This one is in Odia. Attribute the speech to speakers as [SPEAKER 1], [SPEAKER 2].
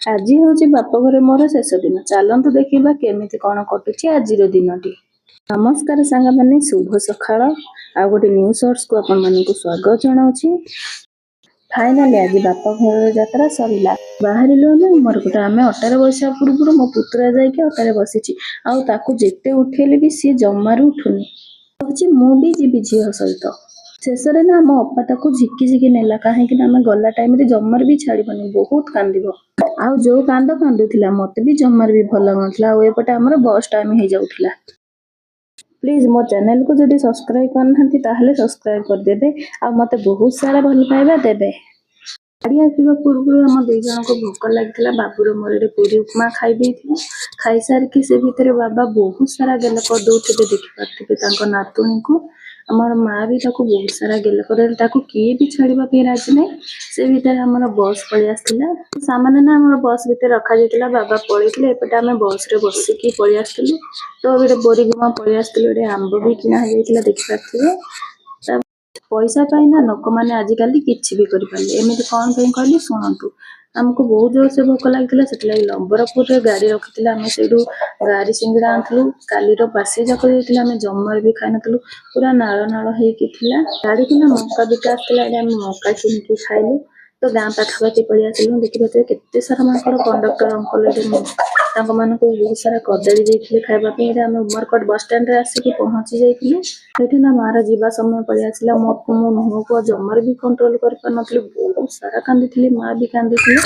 [SPEAKER 1] ଆଜି ହେଉଛି ବାପଘରେ ମୋର ଶେଷ ଦିନ। ଚାଲନ୍ତୁ ଦେଖିବା କେମିତି କ'ଣ କଟୁଛି ଆଜିର ଦିନଟି। ନମସ୍କାର ସାଙ୍ଗମାନେ, ଶୁଭ ସକାଳ। ଆଉ ଗୋଟେ ନ୍ୟୁ ସର୍ଟସକୁ ଆପଣମାନଙ୍କୁ ସ୍ୱାଗତ ଜଣାଉଛି। ଫାଇନାଲି ଆଜି ବାପଘର ଯାତ୍ରା ସରିଲା। ବାହାରିଲୁ ଆମେ ଉମରକୋଟ। ଆମେ ଅଟାରେ ବସିବା ପୂର୍ବରୁ ମୋ ପୁତୁରା ଯାଇକି ଅଟାରେ ବସିଛି। ଆଉ ତାକୁ ଯେତେ ଉଠେଇଲେ ବି ସିଏ ଜମାରୁ ଉଠୁନି। କହୁଛି ମୁଁ ବି ଯିବି ଝିଅ ସହିତ। ଶେଷରେ ନା ଆମ ଅପା ତାକୁ ଝିକି ଝିକି ନେଲା, କାହିଁକି ନା ଆମେ ଗଲା ଟାଇମରେ ଜମାରୁ ବି ଛାଡ଼ିବନି, ବହୁତ କାନ୍ଦିବ। ଆଉ ଯୋଉ କାନ୍ଦ କାନ୍ଦୁଥିଲା ମତେ ବି ଜମାରୁ ବି ଭଲ ଲାଗୁନଥିଲା। ଆଉ ଏପଟେ ଆମର ବସ୍ ଟାଇମ୍ ହେଇଯାଉଥିଲା। ପ୍ଲିଜ୍ ମୋ ଚ୍ୟାନେଲକୁ ଯଦି ସବସ୍କ୍ରାଇବ୍ କରିନାହାନ୍ତି ତାହେଲେ ସବସ୍କ୍ରାଇବ୍ କରିଦେବେ, ଆଉ ମତେ ବହୁତ ସାରା ଭଲ ପାଇବା ଦେବେ। ଗାଡ଼ି ଆସିବା ପୂର୍ବରୁ ଆମ ଦୁଇ ଜଣଙ୍କୁ ଭୋକ ଲାଗିଥିଲା। ବାବୁର ମୋର ପୁରୀ ଉପମା ଖାଇ ଦେଇଥିଲୁ। ଖାଇସାରିକି ସେ ଭିତରେ ବାବା ବହୁତ ସାରା ଗେଲ କରିଦଉଥିବେ, ଦେଖିପାରୁଥିବେ ତାଙ୍କ ନାତୁଣୀକୁ। ଆମର ମା ବି ତାକୁ ବହୁତ ସାରା ଗେଲ କରିଦେଲେ, ତାକୁ କିଏ ବି ଛାଡ଼ିବା ପାଇଁ ରାଜି ନାହିଁ। ସେ ଭିତରେ ଆମର ବସ୍ ପଳେଇ ଆସିଥିଲା। ସାମାନ୍ୟ ନା ଆମର ବସ୍ ଭିତରେ ରଖାଯାଇଥିଲା, ବାବା ପଳେଇଥିଲେ। ଏପଟେ ଆମେ ବସ୍ରେ ବସିକି ପଳେଇ ଆସିଥିଲୁ। ତ ଗୋଟେ ବୋରିଗୁମା ପଳେଇ ଆସିଥିଲୁ, ଗୋଟେ ଆମ୍ବ ବି କିଣା ହେଇଯାଇଥିଲା, ଦେଖିପାରୁଥିବେ। ପଇସା ପାଇଁ ନା ଲୋକମାନେ ଆଜିକାଲି କିଛି ବି କରିପାରିଲେ। ଏମିତି କ'ଣ ପାଇଁ କହିଲି ଶୁଣନ୍ତୁ। ଆମକୁ ବହୁତ ଜୋରସେ ଭୋକ ଲାଗିଥିଲା, ସେଥିଲାଗି ଲମ୍ବରପୁରରେ ଗାଡ଼ି ରଖିଥିଲା। ଆମେ ସେଇଠୁ ଗାରି ସିଙ୍ଗଡ଼ା ଆଣିଥିଲୁ। କାଲିର ବାସି ଯାକ ଦେଇଥିଲା, ଆମେ ଜମାରୁ ବି ଖାଇନଥିଲୁ। ପୁରା ନାଳ ନାଳ ହେଇକି ଥିଲା। ଗାଡ଼ିକୁ ନା ମକା ବିକା ଆସିଥିଲା, ଏଠି ଆମେ ମକା କିଣିକି ଖାଇଲୁ। ତ ଗାଁ ପାଖାପାଖି ପଳେଇ ଆସିଲୁ। ଦେଖିପାରୁଥିବେ କେତେ ସାରା ମାଙ୍କଡ଼। କଣ୍ଡକ୍ଟର ଅଙ୍କଲ ଏଠି ତାଙ୍କ ମାନଙ୍କୁ ବହୁତ ସାରା କଦଳୀ ଦେଇଥିଲେ ଖାଇବା ପାଇଁ। ଏଠି ଆମେ ଉମରକୋଟ ବସଷ୍ଟାଣ୍ଡରେ ଆସିକି ପହଞ୍ଚି ଯାଇଥିଲୁ। ଏଠି ନା ମାର ଯିବା ସମୟ ପଳେଇ ଆସିଲା। ମୋ ମୁହଁକୁ ଜମାରୁ ବି କଣ୍ଟ୍ରୋଲ କରିପାରୁନଥିଲି, ବହୁତ ସାରା କାନ୍ଦିଥିଲି, ମା ବି କାନ୍ଦିଥିଲି।